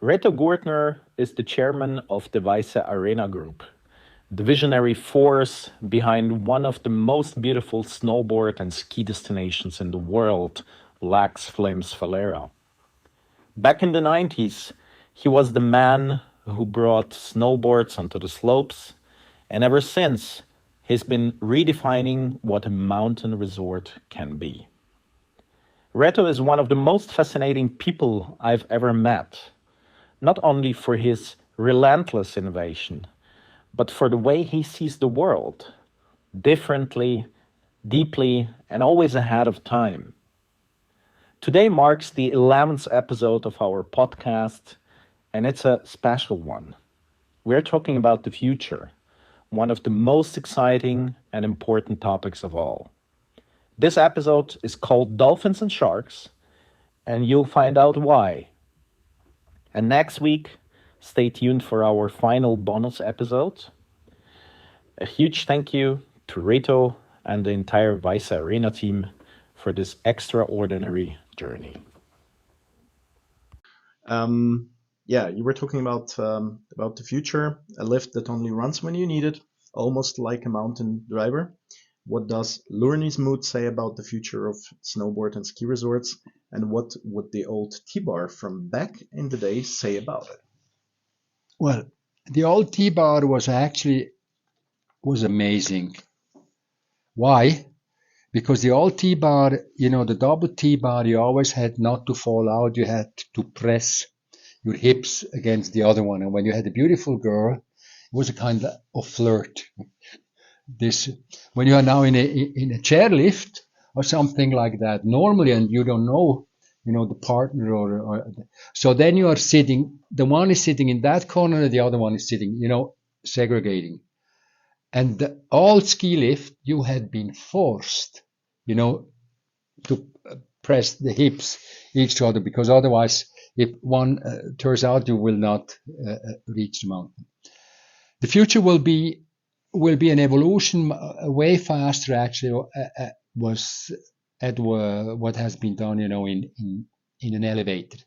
Reto Gurtner is the chairman of the Weisse Arena Group, the visionary force behind one of the most beautiful snowboard and ski destinations in the world, LAAX Flims Falera. Back in the 90s, he was the man who brought snowboards onto the slopes, and ever since, he's been redefining what a mountain resort can be. Reto is one of the most fascinating people I've ever met, not only for his relentless innovation, but for the way he sees the world, differently, deeply, and always ahead of time. Today marks the 11th episode of our podcast, and it's a special one. We're talking about the future, one of the most exciting and important topics of all. This episode is called Dolphins and Sharks, and you'll find out why. And next week, stay tuned for our final bonus episode. A huge thank you to Reto and the entire Weisse Arena team for this extraordinary journey. You were talking about the future, a lift that only runs when you need it, almost like a mountain driver. What does Lourdes Mood say about the future of snowboard and ski resorts? And what would the old T-bar from back in the day say about it? Well, the old T-bar was amazing. Why? Because the old T-bar, the double T-bar, you always had not to fall out. You had to press your hips against the other one. And when you had a beautiful girl, it was a kind of flirt. When you are now in a chairlift or something like that, normally, and you don't know, the partner so then you are sitting, the one is sitting in that corner and the other one is sitting, segregating. And the old ski lift, you had been forced, to press the hips each other, because otherwise, if one turns out, you will not reach the mountain. The future will be an evolution way faster, actually, was at what has been done, in an elevator.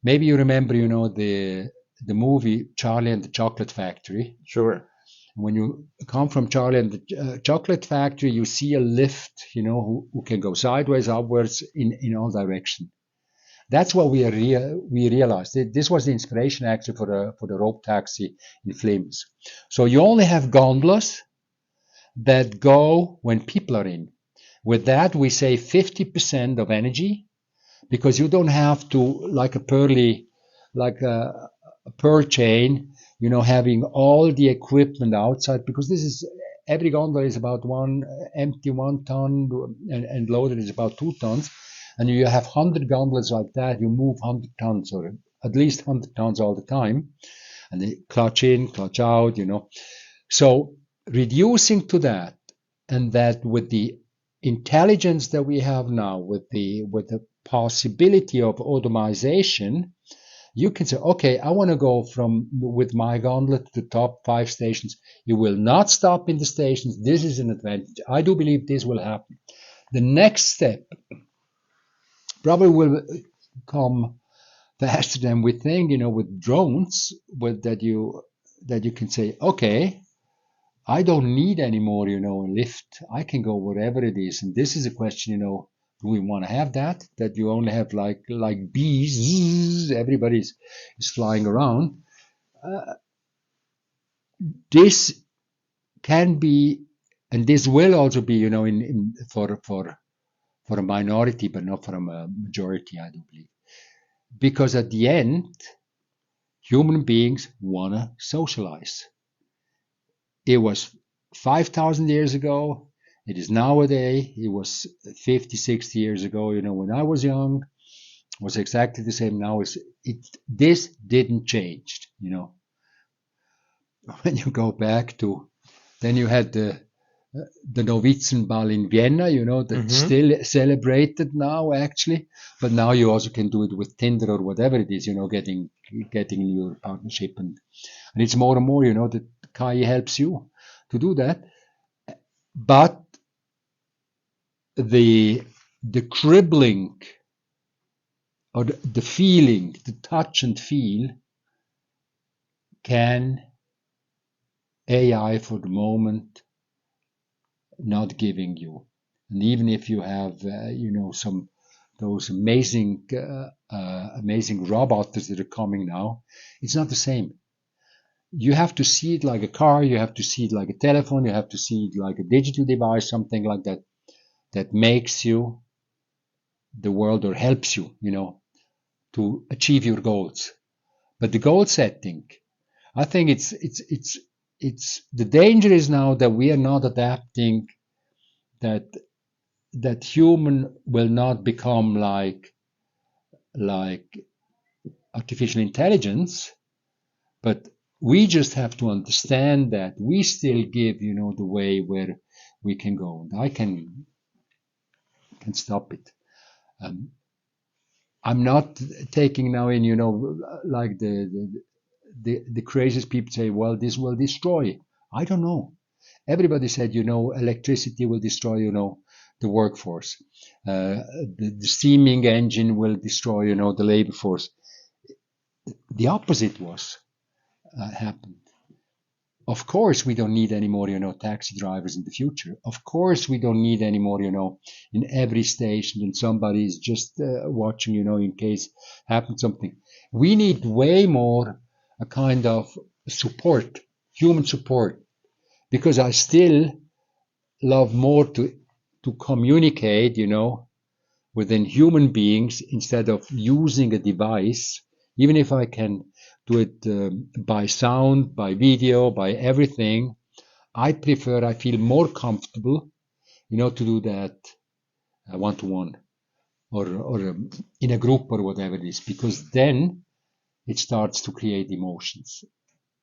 Maybe you remember, the movie Charlie and the Chocolate Factory. Sure. When you come from Charlie and the Chocolate Factory, you see a lift, who can go sideways, upwards, in all directions. That's what we realized. This was the inspiration actually for the rope taxi in Flims. So you only have gondolas that go when people are in. With that, we save 50% of energy, because you don't have to, like a pearl chain, having all the equipment outside, because every gondola is about empty 1 ton and loaded is about 2 tons. And you have 100 gondolas like that, you move 100 tons or at least 100 tons all the time. And they clutch in, clutch out, So reducing to that, and that with the intelligence that we have now, with the possibility of automation, you can say, okay, I want to go with my gondola to the top 5 stations. You will not stop in the stations. This is an advantage. I do believe this will happen. The next step probably will come faster than we think, with drones, that you can say, okay, I don't need any more, a lift. I can go wherever it is. And this is a question, do we want to have that you only have like bees, everybody is flying around. This can be, and this will also be, for a minority, but not for a majority, I do believe. Because at the end, human beings want to socialize. It was 5,000 years ago. It is nowadays. It was 50, 60 years ago. When I was young, it was exactly the same. Now this didn't change. When you go back to, then you had the Novizenball in Vienna, that's still celebrated now, actually. But now you also can do it with Tinder or whatever it is, getting your partnership. And it's more and more, that Kai helps you to do that. But the crippling or the feeling, the touch and feel, can AI for the moment not giving you. And even if you have, some those amazing robots that are coming now, it's not the same. You have to see it like a car, you have to see it like a telephone, you have to see it like a digital device, something like that, that makes you the world or helps you, to achieve your goals. But the goal setting, I think it's the danger is now that we are not adapting, that human will not become like artificial intelligence, but we just have to understand that we still give, the way where we can go, and I can stop it. I'm not taking now in, like the craziest people say, well, this will destroy. I don't know. Everybody said, electricity will destroy, the workforce. The steaming engine will destroy, the labor force. The opposite was happened. Of course, we don't need any more, taxi drivers in the future. Of course, we don't need any more, in every station and somebody is just watching, in case happens something. We need way more a kind of support, human support, because I still love more to communicate, within human beings instead of using a device, even if I can do it by sound, by video, by everything. I feel more comfortable, to do that one-to-one or in a group or whatever it is, because then it starts to create emotions.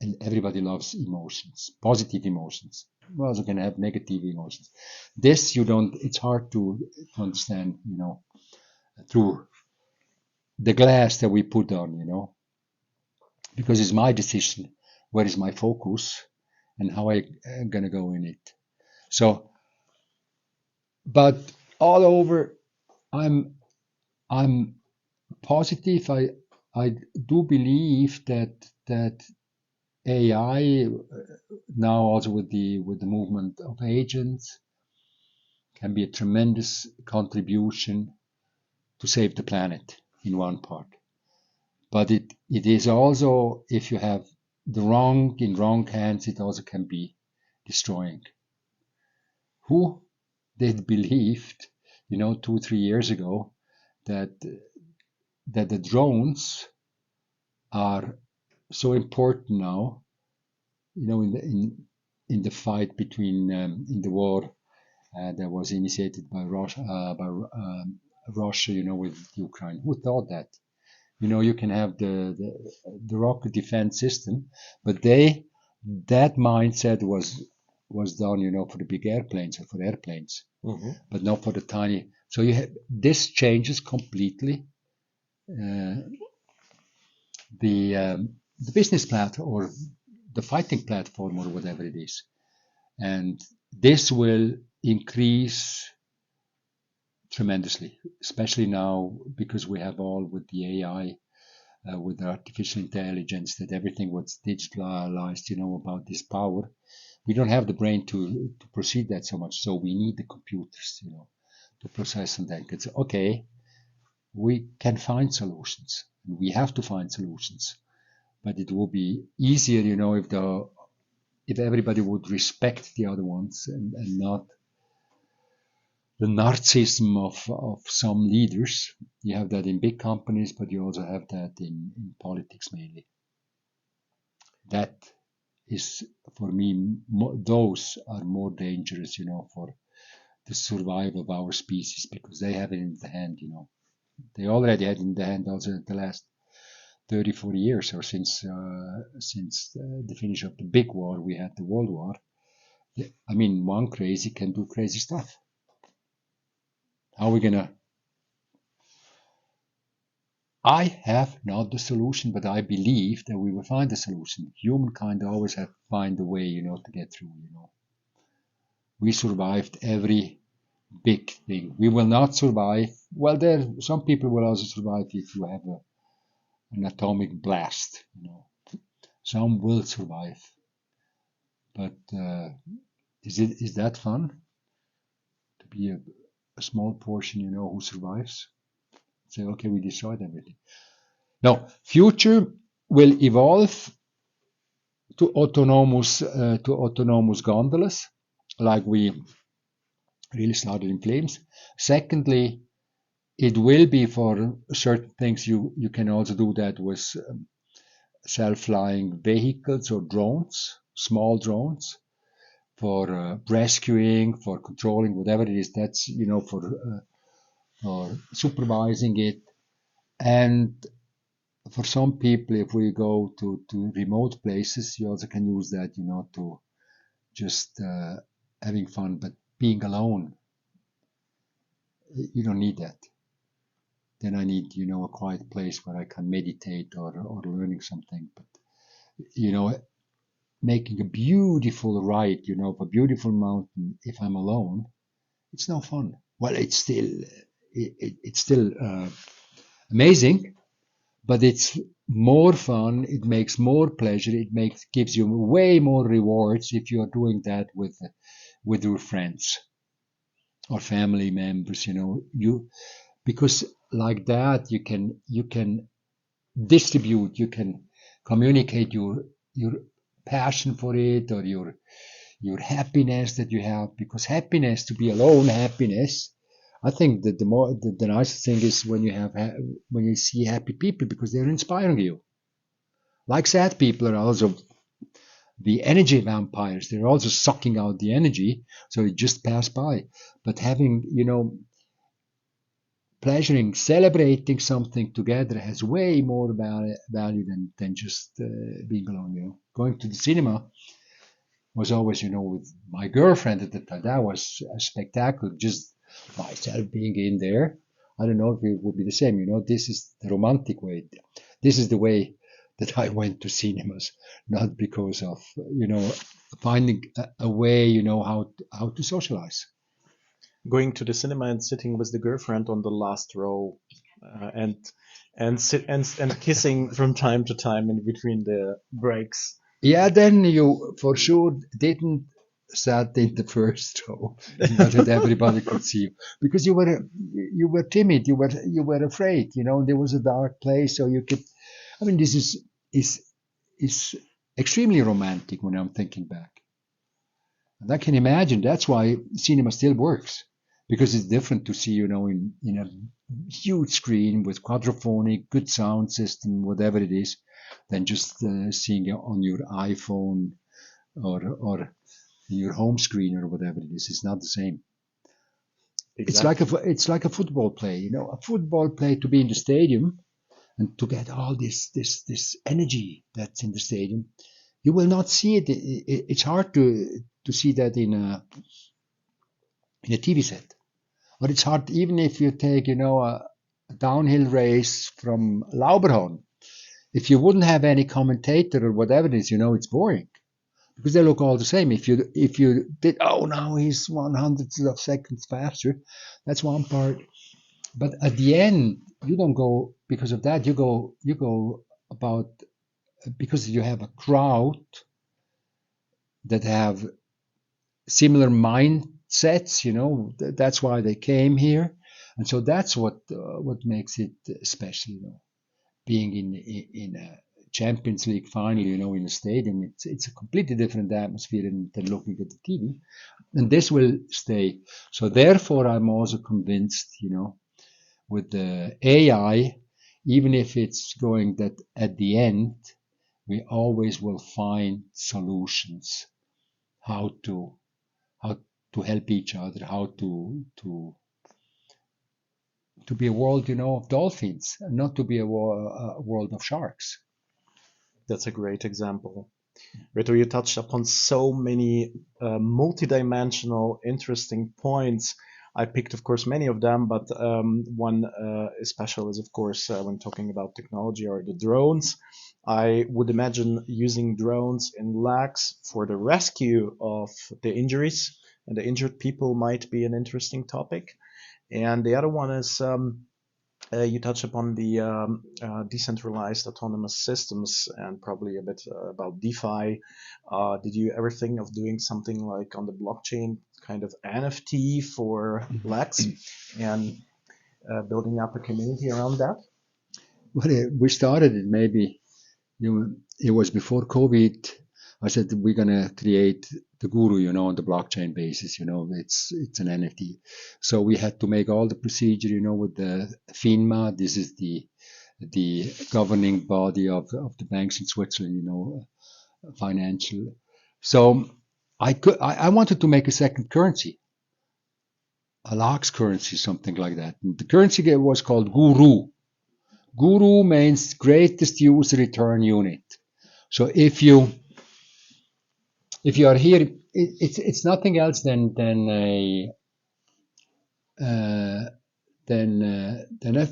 And everybody loves emotions, positive emotions. We also can have negative emotions. This it's hard to understand, through the glass that we put on, because it's my decision. Where is my focus and how I'm going to go in it. So, but all over, I'm positive. I do believe that AI now also with the movement of agents can be a tremendous contribution to save the planet in one part. But it is also, if you have in wrong hands, it also can be destroying. Who did believed, 2-3 years ago, that the drones are so important now, in the fight between in the war that was initiated by Russia, with Ukraine. Who thought that? You can have the rocket defense system, but that mindset was done, for the big airplanes or for airplanes, but not for the tiny. So this changes completely the business platform or the fighting platform or whatever it is, and this will increase tremendously, especially now because we have all with the AI, with the artificial intelligence, that everything was digitalized, about this power. We don't have the brain to proceed that so much, so we need the computers, to process and think. It's okay. We can find solutions. We have to find solutions, but it will be easier, if everybody would respect the other ones and not the narcissism of some leaders. You have that in big companies, but you also have that in politics mainly. That is, for me, those are more dangerous, for the survival of our species, because they have it in the hand, They already had it in the hand also in the last 30, 40 years, or since the finish of the big war, we had the World War. I mean, one crazy can do crazy stuff. How are we gonna? I have not the solution, but I believe that we will find a solution. Humankind always have to find a way, to get through, We survived every big thing. We will not survive. Well, there some people will also survive if you have an atomic blast. Some will survive, but is that fun to be a small portion, who survives? Say, okay, we destroyed everything. No, future will evolve to autonomous gondolas, like we really started in Flims. Secondly, it will be for certain things. You can also do that with self-flying vehicles or drones, small drones, for rescuing, for controlling, whatever it is. That's for supervising it. And for some people, if we go to remote places, you also can use that, to just having fun. But being alone, you don't need that. Then I need, a quiet place where I can meditate or learning something. But, making a beautiful ride, of a beautiful mountain, if I'm alone, it's no fun. Well, it's still amazing, but it's more fun. It makes more pleasure. Gives you way more rewards if you are doing that with your friends or family members. Because like that you can distribute, you can communicate your passion for it, or your happiness that you have. Because happiness, to be alone, happiness, I think that the nicest thing is when you see happy people, because they're inspiring you. Like sad people are also the energy vampires. They're also sucking out the energy, so it just pass by. But having, pleasuring, celebrating something together has way more value than just being alone. Going to the cinema was always, with my girlfriend at the time. That was a spectacle. Just myself being in there. I don't know if it would be the same. This is the romantic way. This is the way that I went to cinemas, not because of finding a way, how to socialize. Going to the cinema and sitting with the girlfriend on the last row, and kissing from time to time in between the breaks. Yeah, then you for sure didn't sat in the first row, but that everybody could see you, because you were timid, you were afraid. There was a dark place, so you could. I mean, this is extremely romantic when I'm thinking back, and I can imagine that's why cinema still works, because it's different to see, in a huge screen with quadraphonic, good sound system, whatever it is, than just seeing it on your iPhone or your home screen or whatever it is. It's not the same. Exactly. It's like a football play. A football play, to be in the stadium and to get all this energy that's in the stadium. You will not see it. It's hard to see that in a TV set. But it's hard, even if you take, a downhill race from Lauberhorn. If you wouldn't have any commentator or whatever it is, it's boring, because they look all the same. If you did, oh, now he's 100th of seconds faster, that's one part. But at the end, you don't go because of that. You go about, because you have a crowd that have similar mindsets. That's why they came here, and so that's what makes it special. Being in a Champions League final, in a stadium, it's a completely different atmosphere than looking at the TV, and this will stay. So therefore, I'm also convinced, with the AI, even if it's going that at the end, we always will find solutions, how to help each other, how to be a world, of dolphins, and not to be a world of sharks. That's a great example. Reto, you touched upon so many multidimensional, interesting points. I picked, of course, many of them, but one special is, of course, when talking about technology, or the drones. I would imagine using drones in LAAX for the rescue of the injuries and the injured people might be an interesting topic. And the other one is you touch upon the decentralized autonomous systems and probably a bit about DeFi. Did you ever think of doing something like on the blockchain kind of NFT for LAAX and building up a community around that? Well, we started it maybe, it was before COVID. I said we're gonna create the guru, on the blockchain basis. It's an NFT. So we had to make all the procedure, with the FINMA. This is the governing body of the banks in Switzerland. Financial. So I wanted to make a second currency, a LAAX currency, something like that. And the currency was called Guru. Guru means greatest user return unit. So if you are here, it's nothing else than a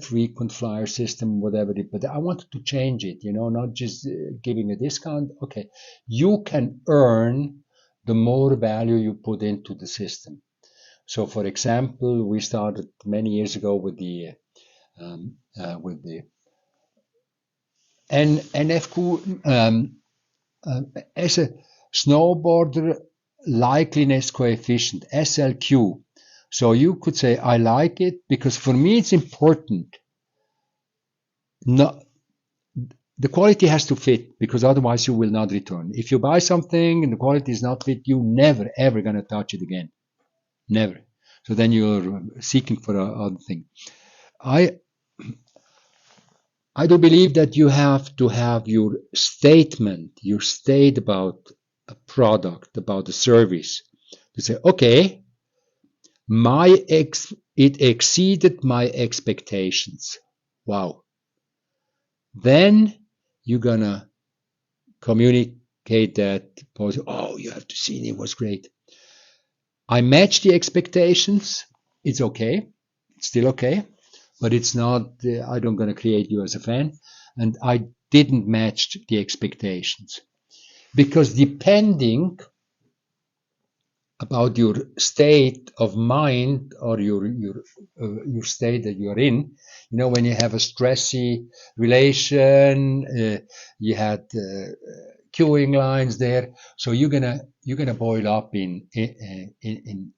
frequent flyer system, whatever it is. But I wanted to change it, not just giving a discount. Okay, you can earn the more value you put into the system. So, for example, we started many years ago with the NFQ as a snowboarder likeliness coefficient, SLQ. So you could say, I like it because for me it's important. No, the quality has to fit because otherwise you will not return. If you buy something and the quality is not fit, you never ever gonna touch it again. Never. So then you're seeking for other thing. I do believe that you have to have your statement, your state about a product, about a service, to say, okay, it exceeded my expectations. Wow. Then you're gonna communicate that. Oh, you have to see it was great. I matched the expectations. It's okay. It's still okay. But it's not, I don't gonna create you as a fan. And I didn't match the expectations. Because depending about your state of mind or your state that you're in, when you have a stressy relation, you had queuing lines there, so you're gonna boil up in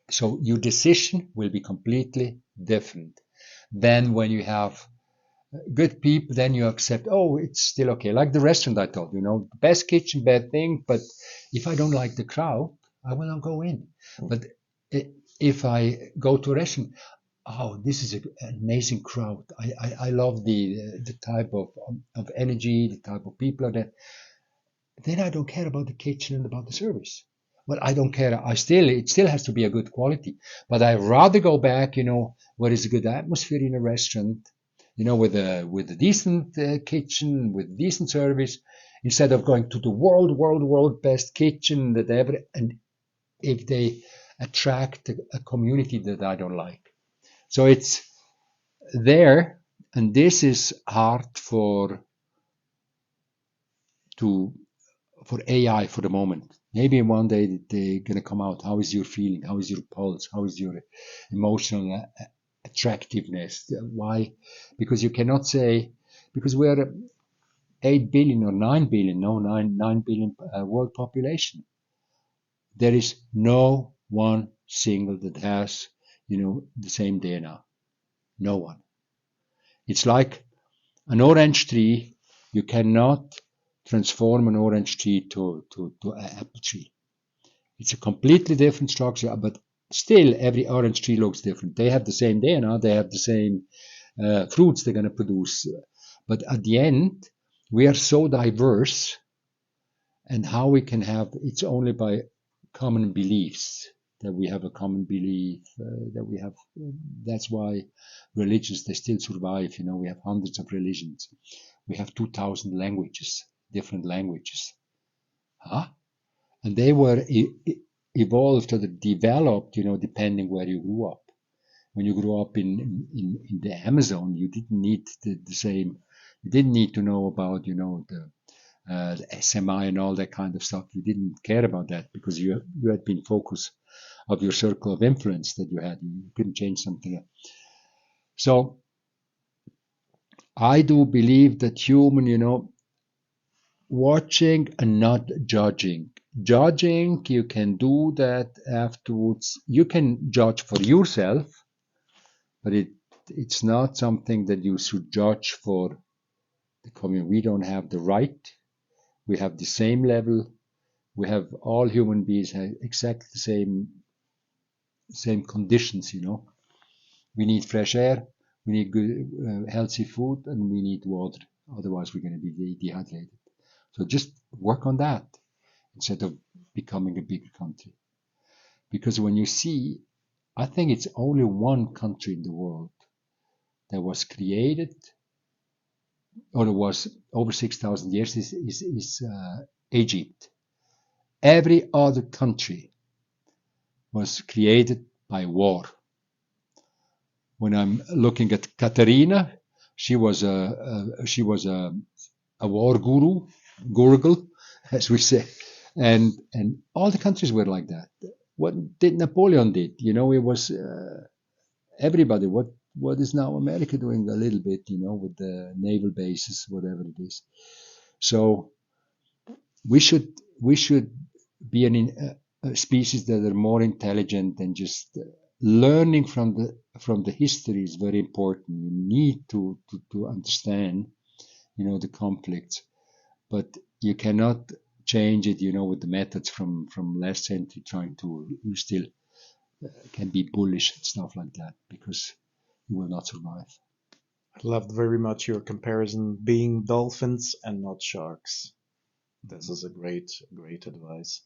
so your decision will be completely different than when you have good people. Then you accept, oh, it's still okay, like the restaurant I told you, best kitchen, bad thing, but if I don't like the crowd, I will not go in. But if I go to a restaurant, oh, this is an amazing crowd. I love the type of energy, the type of people are there. Then I don't care about the kitchen and about the service. Well, I don't care. It still has to be a good quality. But I rather go back, where is a good atmosphere in a restaurant, with a decent kitchen, with decent service, instead of going to the world best kitchen that ever. And if they attract a community that I don't like. So it's there, and this is hard for AI for the moment. Maybe one day they're going to come out. How is your feeling? How is your pulse? How is your emotional attractiveness? Why? Because you cannot say, because we are 8 billion or 9 billion, 9 billion world population. There is no one single that has, the same DNA. No one. It's like an orange tree. You cannot transform an orange tree to an apple tree. It's a completely different structure, but still every orange tree looks different. They have the same DNA. They have the same fruits they're going to produce. But at the end, we are so diverse, and how we can have, it's only by common beliefs that we have a common belief, that we have, that's why religions, they still survive. We have hundreds of religions. We have 2,000 languages, different languages. And they were evolved or developed, depending where you grew up. When you grew up in the Amazon, you didn't need the same, you didn't need to know about, the SMI and all that kind of stuff. You didn't care about that because you had been focused of your circle of influence that you had. You couldn't change something. So I do believe that human, watching and not judging. Judging, you can do that afterwards. You can judge for yourself, but it's not something that you should judge for the community. We don't have the right. We have the same level. We have all human beings have exactly the same conditions. We need fresh air, we need good, healthy food, and we need water. Otherwise, we're going to be dehydrated. So just work on that instead of becoming a bigger country. Because when you see, I think it's only one country in the world that was created, or it was over 6,000 years, is Egypt. Every other country was created by war. When I'm looking at Katerina, she was a war gurgle, as we say, and all the countries were like that. What did Napoleon did? It was everybody. What is now America doing a little bit? With the naval bases, whatever it is. So we should be a species that are more intelligent than just learning from the history is very important. You need to understand, the conflicts, but you cannot change it, with the methods from last century. You still can be bullish and stuff like that, because you will not survive. I loved very much your comparison, being dolphins and not sharks. This is a great advice.